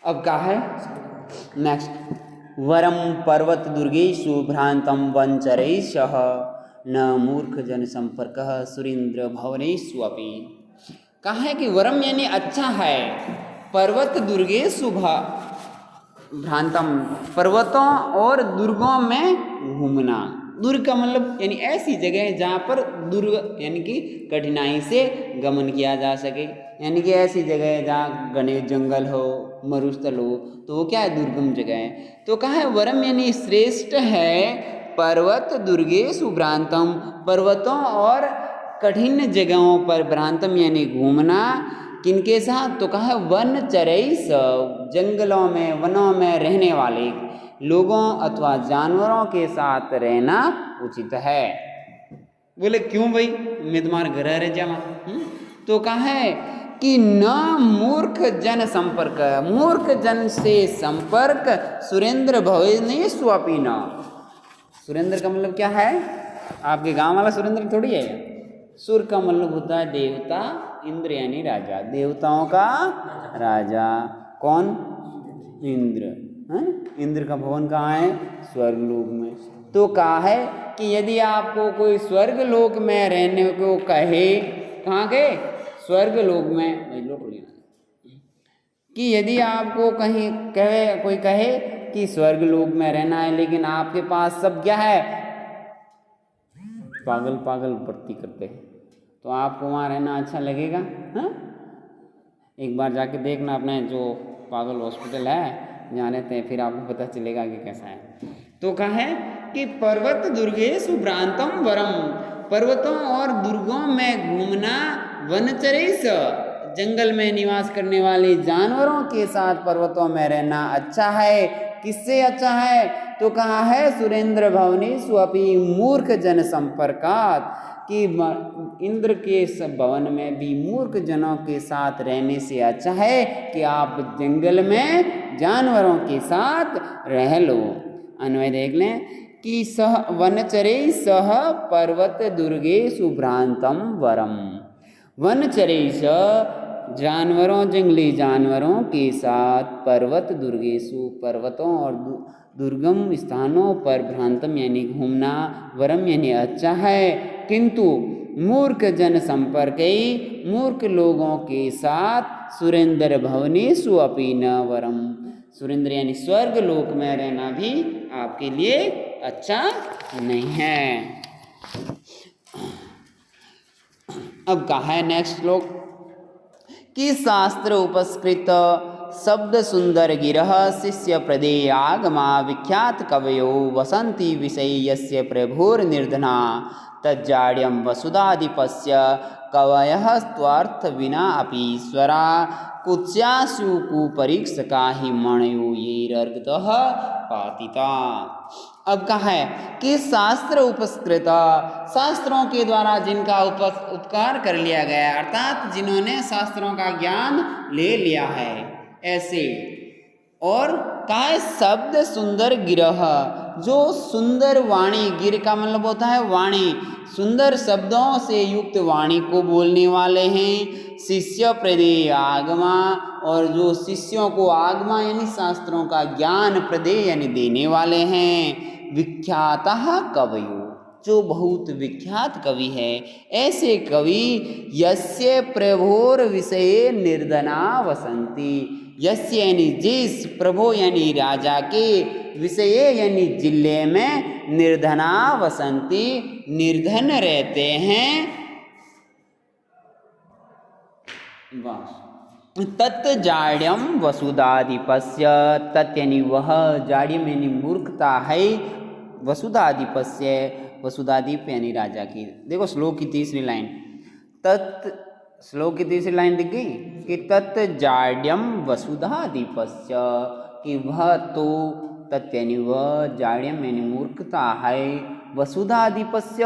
अब क्या है नेक्स्ट, वरम पर्वत दुर्गेशु भ्रांतम वंचरैषः न मूर्ख जन संपर्क सुरेंद्र भवनेषु अपि। कहा है कि वरम यानी अच्छा है, पर्वत दुर्गेशु भ्रांतम, पर्वतों और दुर्गों में घूमना। दुर्ग का मतलब यानी ऐसी जगह जहाँ पर दुर्ग यानी कि कठिनाई से गमन किया जा सके, यानी कि ऐसी जगह जहाँ घने जंगल हो, मरुस्थल हो, तो वो क्या है, दुर्गम जगह है। तो कहा है वरम यानी श्रेष्ठ है, पर्वत दुर्गेषु भ्रांतम, पर्वतों और कठिन जगहों पर, भ्रांतम यानी घूमना, किनके साथ, तो कहा वन चरैस, जंगलों में वनों में रहने वाले लोगों अथवा जानवरों के साथ रहना उचित है। बोले क्यों भाई, मैं तुम्हारे घर रह जावा। तो कहा है कि न मूर्ख जन संपर्क, मूर्ख जन से संपर्क सुरेंद्र भवनेषु अपि न। सुरेंद्र का मतलब क्या है, आपके गांव वाला सुरेंद्र थोड़ी है। सुर का मतलब होता है देवता, इंद्र यानी राजा, देवताओं का राजा कौन, इंद्र है। इंद्र का भवन कहाँ है, स्वर्ग लोक में। तो कहा है कि यदि आपको कोई स्वर्ग लोक में रहने को कहे, कहाँ के, स्वर्ग लोक में, कि यदि आपको कहीं कहे, कोई कहे कि स्वर्ग लोक में रहना है, लेकिन आपके पास सब क्या है, पागल पागल वृत्ति करते हैं, तो आपको वहाँ रहना अच्छा लगेगा। हाँ, एक बार जाके देखना अपने जो पागल हॉस्पिटल है जहाँ रहते हैं, फिर आपको पता चलेगा कि कैसा है। तो कहा है कि पर्वत दुर्गेषु भ्रांतम वरम, पर्वतों और दुर्गों में घूमना, वनचरैस, जंगल में निवास करने वाले जानवरों के साथ पर्वतों में रहना अच्छा है। किससे अच्छा है, तो कहा है सुरेंद्र भवनेषु अपि मूर्ख जन संपर्कात, कि इंद्र के भवन में भी मूर्ख जनों के साथ रहने से अच्छा है कि आप जंगल में जानवरों के साथ रह लो। अन्वय देख लें कि सह वनचरैः सह पर्वत दुर्गेषु भ्रांतम वरम, वनचरैः जानवरों, जंगली जानवरों के साथ, पर्वत दुर्गेषु, पर्वतों और दुर्गम स्थानों पर, भ्रांतम यानी घूमना, वरम यानी अच्छा है, किंतु मूर्ख जन संपर्क, मूर्ख लोगों के साथ, सुरेंद्र भवनेषु अपि न वरम, सुरेंद्र यानी स्वर्ग लोक में रहना भी आपके लिए अच्छा नहीं है। अब कहा है नेक्स्ट श्लोक कि शास्त्र उपस्कृत शब्द सुंदर गिरह शिष्य प्रदेय आगमा विख्यात कवयो वसंती विषय यस्य प्रभुर्निर्धना तज्जाड्यम वसुधाधिपस्य कवयः स्वार्थ विना अपि ईश्वरा कुत्स्यासु कुपरीक्षका हि मणयो येरर्गतः पातिता। अब कहा है कि शास्त्र उपस्कृत, शास्त्रों के द्वारा जिनका उपकार कर लिया गया, अर्थात जिन्होंने शास्त्रों का ज्ञान ले लिया है ऐसे, और कहा है शब्द सुंदर गिरह, जो सुंदर वाणी, गिर का मतलब होता है वाणी, सुंदर शब्दों से युक्त वाणी को बोलने वाले हैं। शिष्य प्रदेय आगमा, और जो शिष्यों को आगमा यानी शास्त्रों का ज्ञान प्रदेय यानी देने वाले हैं। विख्यातः कवयो, जो बहुत विख्यात कवि है, ऐसे कवि यस्य प्रभोर विषये निर्धना वसंती, यस्य यानी जिस, प्रभो यानी राजा के, विषय यानी जिले में, निर्धना वसंती निर्धन रहते हैं, तत् जाड्यम वसुधाधिपस्य, तत् यानी वह, जाड्यम यानी मूर्खता है, वसुधाधिपस्य, वसुधाधिप यानी राजा की। देखो श्लोक की तीसरी लाइन, तत्, श्लोक की तीसरी लाइन दिख गई कि तत् जाड्यम वसुधाधिपस्य, कि वह तो, तत् यानी वह, जाड्यम यानी मूर्खता है, वसुधाधिपस्य,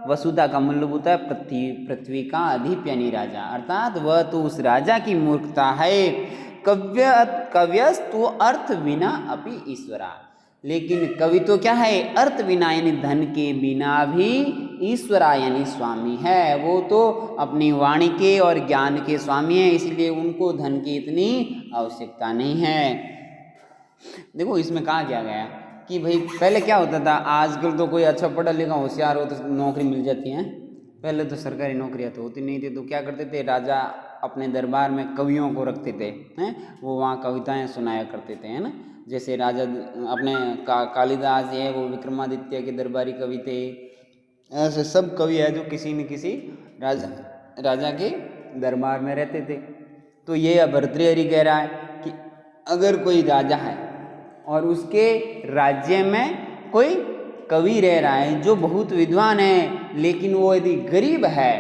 वसुधा का मतलब होता है पृथ्वी, पृथ्वी का अधिप यानी राजा, अर्थात वह तो उस राजा की मूर्खता है। कव्यस्तु अर्थ बिना अपि ईश्वरा, लेकिन कवि तो क्या है, अर्थ बिना यानी धन के बिना भी ईश्वरा यानी स्वामी है, वो तो अपनी वाणी के और ज्ञान के स्वामी हैं, इसलिए उनको धन की इतनी आवश्यकता नहीं है। देखो इसमें कहा क्या गया कि भाई पहले क्या होता था, आजकल तो कोई अच्छा पढ़ा लिखा होशियार हो तो नौकरी मिल जाती है, पहले तो सरकारी नौकरियां तो होती नहीं थी। तो क्या करते थे, राजा अपने दरबार में कवियों को रखते थे, हैं, वो वहाँ कविताएं सुनाया करते थे, है ना। जैसे राजा अपने कालिदास है, वो विक्रमादित्य के दरबारी कवि थे। ऐसे सब कवि है जो किसी न किसी राजा के दरबार में रहते थे। तो ये भर्तृहरि कह रहा है कि अगर कोई राजा है और उसके राज्य में कोई कवि रह रहा है जो बहुत विद्वान है, लेकिन वो यदि गरीब है,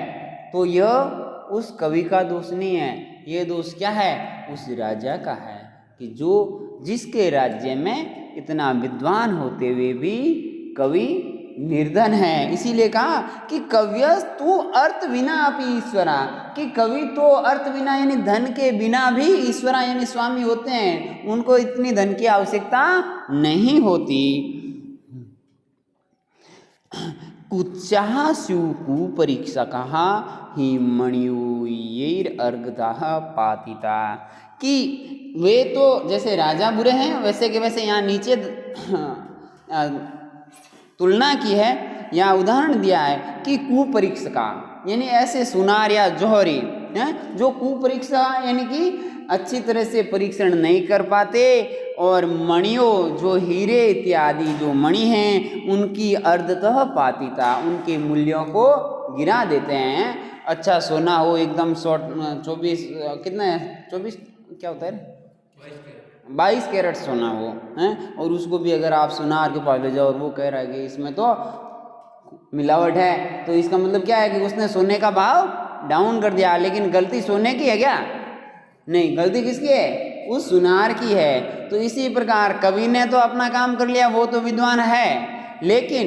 तो यह उस कवि का दोष नहीं है, ये दोष क्या है, उस राजा का है कि जो जिसके राज्य में इतना विद्वान होते हुए भी कवि निर्धन है। इसीलिए कहा कि कव्यस्तु अर्थ बिना अपि ईश्वरा, कि कवि तो अर्थ बिना यानी धन के बिना भी ईश्वरा यानी स्वामी होते हैं, उनको इतनी धन की आवश्यकता नहीं होती। कुच्चाः स्युः परीक्षकः हि मणियोर्यैरर्घ्यः पातिता, कि वे तो जैसे राजा बुरे हैं वैसे के वैसे यहाँ नीचे तुलना की है या उदाहरण दिया है कि कुपरीक्षका यानी ऐसे सुनार या जौहरी हैं जो कुपरीक्षा यानी कि अच्छी तरह से परीक्षण नहीं कर पाते, और मणियों जो हीरे इत्यादि जो मणि हैं उनकी अर्धतः पातिता, उनके मूल्यों को गिरा देते हैं। अच्छा सोना हो एकदम 24 कितना है 24 क्या होता है 22 कैरेट सोना हो हैं, और उसको भी अगर आप सुनार के पास ले जाओ और वो कह रहा है कि इसमें तो मिलावट है, तो इसका मतलब क्या है कि उसने सोने का भाव डाउन कर दिया। लेकिन गलती सोने की है क्या, नहीं, गलती किसकी है, उस सुनार की है। तो इसी प्रकार कवि ने तो अपना काम कर लिया, वो तो विद्वान है, लेकिन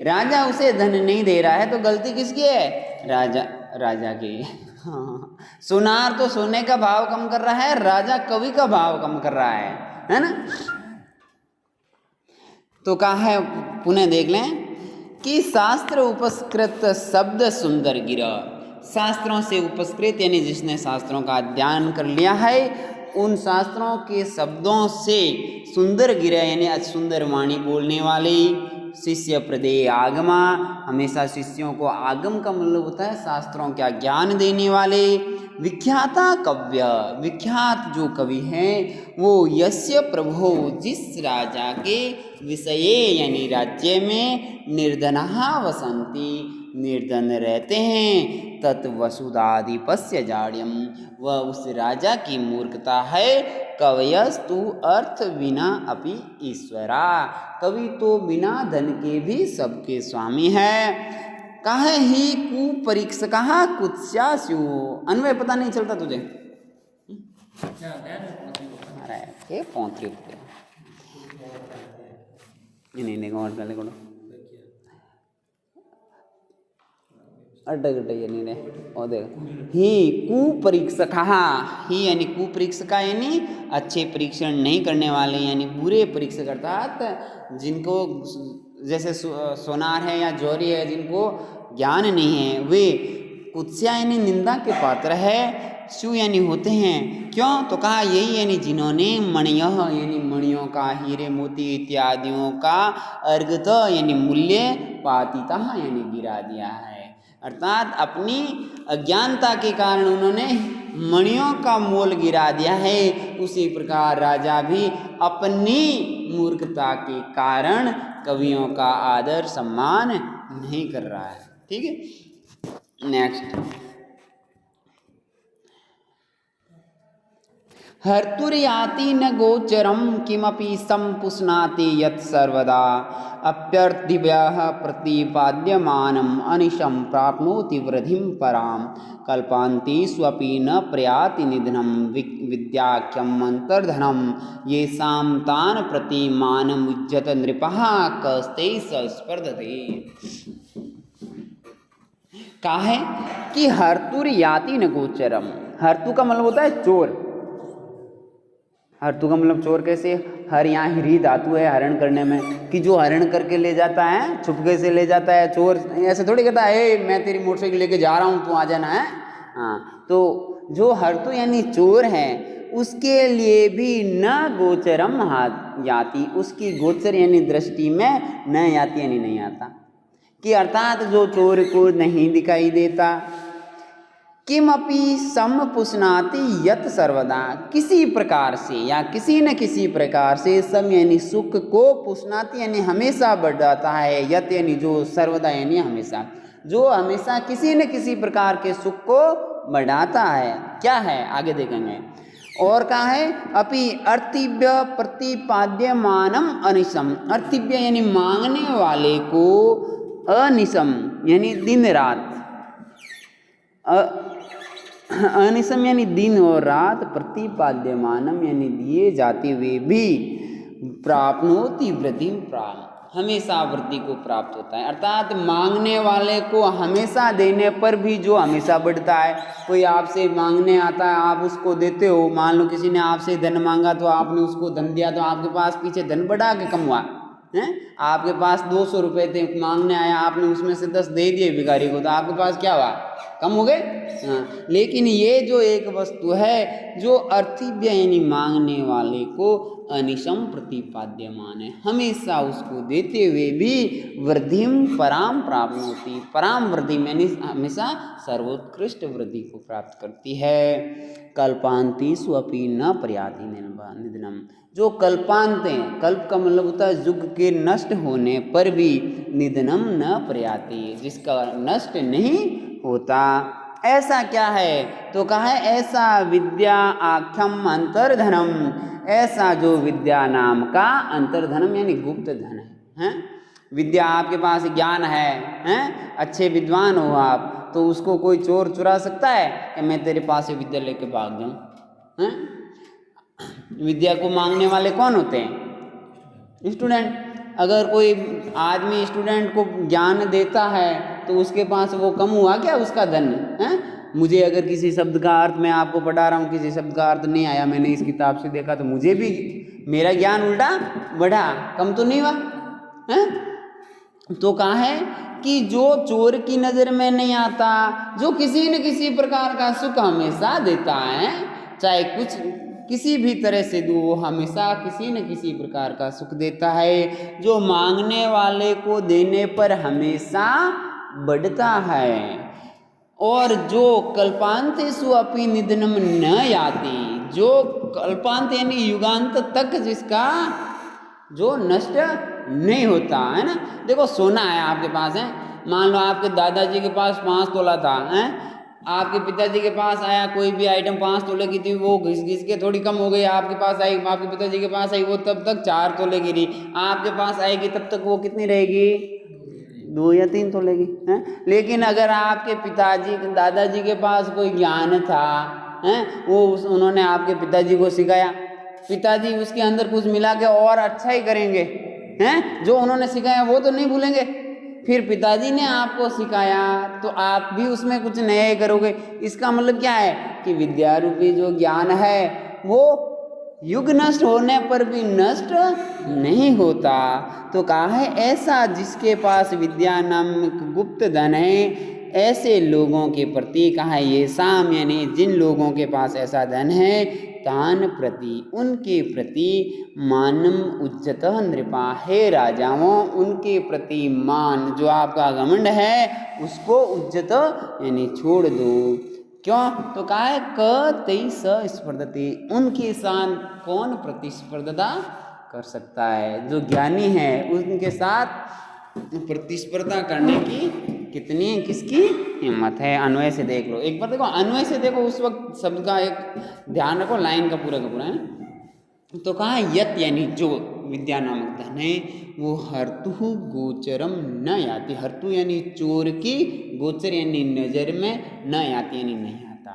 राजा उसे धन नहीं दे रहा है, तो गलती किसकी है, राजा की। हाँ, सुनार तो सोने का भाव कम कर रहा है, राजा कवि का भाव कम कर रहा है ना। तो कहा है, पुनः देख लें कि शास्त्र उपस्कृत शब्द सुंदर गिरा, शास्त्रों से उपस्कृत यानी जिसने शास्त्रों का अध्ययन कर लिया है, उन शास्त्रों के शब्दों से सुंदर गिरा यानी सुंदर वाणी बोलने वाली, शिष्य प्रदेय आगमा, हमेशा शिष्यों को आगम का मतलब होता है शास्त्रों का ज्ञान देने वाले, विख्याता कव्य, विख्यात जो कवि हैं वो यस्य प्रभो, जिस राजा के विषय यानी राज्य में निर्धनः वसंती, निर्धन रहते हैं, तत् वसुदाधिपस्य जाड्यम, वह उस राजा की मूर्खता है। कवयस्तु अर्थ बिना अपि ईश्वरा, कवि तो बिना धन के भी सबके स्वामी है। काहे ही कुपरीक्षकः कुत्स्या स्युः, अन्वय पता नहीं चलता तुझे, अरे पौंतरी नहीं और पहले कोण अड्डा यानी ने और देख ही कुपरीक्षकः, ही यानी कुपरीक्षका यानी अच्छे परीक्षण नहीं करने वाले यानी बुरे परीक्षक, अर्थात जिनको जैसे सोनार है या जौहरी है जिनको ज्ञान नहीं है, वे कुत्स्या यानी निंदा के पात्र है, स्यु यानी होते हैं। क्यों, तो कहा यही यानी जिन्होंने मणियः यानी मणियों का, हीरे मोती इत्यादियों का, अर्घत यानी मूल्य, पातितः यानी गिरा दिया है, अर्थात अपनी अज्ञानता के कारण उन्होंने मणियों का मोल गिरा दिया है। उसी प्रकार राजा भी अपनी मूर्खता के कारण कवियों का आदर सम्मान नहीं कर रहा है। ठीक है, नेक्स्ट, हर्तुर्याति न गोचरम किमपि संपुष्णाति यत् सर्वदा, अप्यर्थिभ्यः प्रतिपाद्यमानम् अनिशं प्राप्नोति वृद्धिं परां, कल्पान्ति स्वपि न प्रयाति निधनं विद्याख्यम् अन्तर्धनं, येषां तान् प्रति मानमुज्जत नृपः कस्ते स्पर्धते। कहा है कि हर्तुर्याति न गोचरम, हर्तु का मतलब होता है चोर, हर्तु का मतलब चोर कैसे? हर यहाँ हिरी धातु है हरण करने में, कि जो हरण करके ले जाता है, छुपके से ले जाता है। चोर ऐसे थोड़ी कहता है मैं तेरी मोटरसाइकिल लेके जा रहा हूँ, तू आ जाना है। हाँ, तो जो हर्तु यानी चोर है उसके लिए भी न गोचरम याति, उसकी गोचर यानी दृष्टि में न याति यानी नहीं आता, कि अर्थात जो चोर को नहीं दिखाई देता। किमपि समपुष्णाति यत सर्वदा, किसी प्रकार से या किसी न किसी प्रकार से सम यानी सुख को पुष्णाति यानी हमेशा बढ़ाता है, यत यानी जो, सर्वदा यानी हमेशा, जो हमेशा किसी न किसी प्रकार के सुख को बढ़ाता है। क्या है आगे देखेंगे। और कहा है अपि अर्तिव्य प्रतिपाद्यमानम अनिशम, अर्तिव्य यानी मांगने वाले को, अनिशम यानी दिन रात, अनिशम यानी दिन और रात, प्रतिपाद्यमानम यानी दिए जाते हुए भी, प्राप्नोति वृद्धि प्राप्त, हमेशा वृद्धि को प्राप्त होता है। अर्थात मांगने वाले को हमेशा देने पर भी जो हमेशा बढ़ता है। कोई आपसे मांगने आता है, आप उसको देते हो, मान लो किसी ने आपसे धन मांगा तो आपने उसको धन दिया, तो आपके पास पीछे धन बढ़ा के कम हुआ है। आपके पास 200 रुपये थे, मांगने आया, आपने उसमें से 10 दे दिए भिखारी को, तो आपके पास क्या हुआ? कम हो गए। हाँ, लेकिन ये जो एक वस्तु है जो अर्थिव्य यानी मांगने वाले को अनिशम प्रतिपाद्यमान है, हमेशा उसको देते हुए भी वृद्धिम पराम प्राप्त होती, पराम वृद्धि यानी हमेशा सर्वोत्कृष्ट वृद्धि को प्राप्त करती है। कल्पांतीषु अपि न प्रयाति निधनम, जो कल्पांत हैं, कल्प का मतलब होता है युग के नष्ट होने पर भी, निधनम न प्रयाति, जिसका नष्ट नहीं होता। ऐसा क्या है? तो कहा है ऐसा विद्या आख्यम अंतर्धनम, ऐसा जो विद्या नाम का अंतर्धनम यानी गुप्त धन है। विद्या आपके पास ज्ञान है, अच्छे विद्वान हो आप, तो उसको कोई चोर चुरा सकता है कि मैं तेरे पास से विद्या लेके भाग जाऊं? विद्या को मांगने वाले कौन होते हैं? स्टूडेंट। अगर कोई आदमी स्टूडेंट को ज्ञान देता है तो उसके पास वो कम हुआ क्या उसका धन है? मुझे अगर किसी शब्द का अर्थ, मैं आपको पढ़ा रहा हूँ, किसी शब्द का अर्थ नहीं आया, मैंने इस किताब से देखा, तो मुझे भी मेरा ज्ञान उल्टा बढ़ा, कम तो नहीं हुआ है? तो कहा है कि जो चोर की नज़र में नहीं आता, जो किसी न किसी प्रकार का सुख हमेशा देता है, चाहे कुछ किसी भी तरह से दो, वो हमेशा किसी न किसी प्रकार का सुख देता है, जो मांगने वाले को देने पर हमेशा बढ़ता है। और जो कल्पांतेषु अपि निधनम न याति, जो कल्पांत यानी युगांत तक जिसका जो नष्ट नहीं होता है ना। देखो सोना है आपके पास है, मान लो आपके दादाजी के पास 5 तोला था, आपके पिताजी के पास आया कोई भी आइटम 5 तोले की थी, वो घिस घिस के थोड़ी कम हो गई, आपके पास आई, आपके पिताजी के पास आई, वो तब तक 4 तोले की रही, आपके पास आएगी तब तक वो कितनी रहेगी? 2 या 3 तोले की है। लेकिन अगर आपके पिताजी दादाजी के पास कोई ज्ञान था, वो उन्होंने आपके पिताजी को सिखाया, पिताजी उसके अंदर कुछ मिला के और अच्छा ही करेंगे, जो उन्होंने सिखाया वो तो नहीं भूलेंगे। फिर पिताजी ने आपको सिखाया तो आप भी उसमें कुछ नया ही करोगे। इसका मतलब क्या है कि विद्या रूपी जो ज्ञान है वो युग नष्ट होने पर भी नष्ट नहीं होता। तो कहा है ऐसा जिसके पास विद्या नामक गुप्त धन है, ऐसे लोगों के प्रति कहा है ये साम, यानी जिन लोगों के पास ऐसा धन है, तान प्रति उनके प्रति मानम उच्चतः नृपा, हे राजाओं उनके प्रति मान, जो आपका घमंड है उसको उच्चत यानी छोड़ दो। क्यों? तो कहा है क तई स स्पर्धते, उनके साथ कौन प्रतिस्पर्धा कर सकता है? जो ज्ञानी है उनके साथ प्रतिस्पर्धा करने की कितनी किसकी हिम्मत है। अन्वय से देख लो एक बार, देखो अन्वय से देखो, उस वक्त शब्द का एक ध्यान रखो, लाइन का पूरा है। तो कहा यत यानी जो विद्या नामक धन है वो हर्तु गोचरम न याति, हर्तु यानी चोर की, गोचर यानी नजर में, न याति यानी नहीं आता।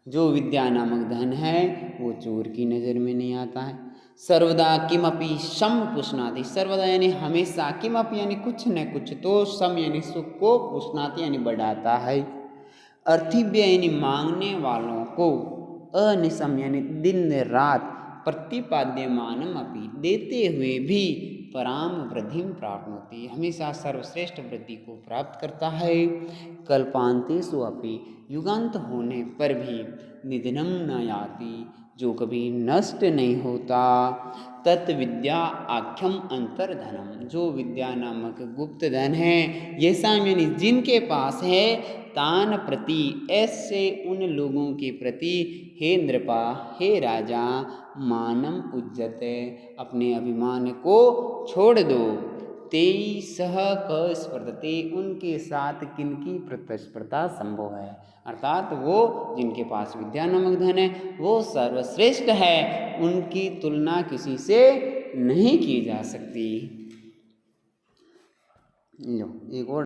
जो विद्या नामक धन है वो चोर की नजर में नहीं आता है। सर्वदा किमपि सम पुष्णाति, सर्वदा यानी हमेशा, किमपि यानी कुछ न कुछ, तो सम यानी सुख को, पुष्णाति यानी बढ़ाता है। अर्थिव्य यानी मांगने वालों को, अनिशम यानी दिन रात, प्रतिपाद्यमानम अपि, देते हुए भी पराम वृद्धिम प्राप्नोति, हमेशा सर्वश्रेष्ठ वृद्धि को प्राप्त करता है। कल्पांतेषु अपि, युगांत होने पर भी निधनम न याति, जो कभी नष्ट नहीं होता। तत्विद्या आख्यम अंतर्धनम, जो विद्या नामक गुप्त धन है, ये सामान्य जिनके पास है, तान प्रति, ऐसे उन लोगों के प्रति, हे नृपा, हे राजा, मानम उज्जते, अपने अभिमान को छोड़ दो। तेई सह क स्पर्धते, उनके साथ किनकी प्रतिस्पर्धा संभव है, अर्थात वो जिनके पास विद्या नामक धन है वो सर्वश्रेष्ठ है, उनकी तुलना किसी से नहीं की जा सकती। लो एक और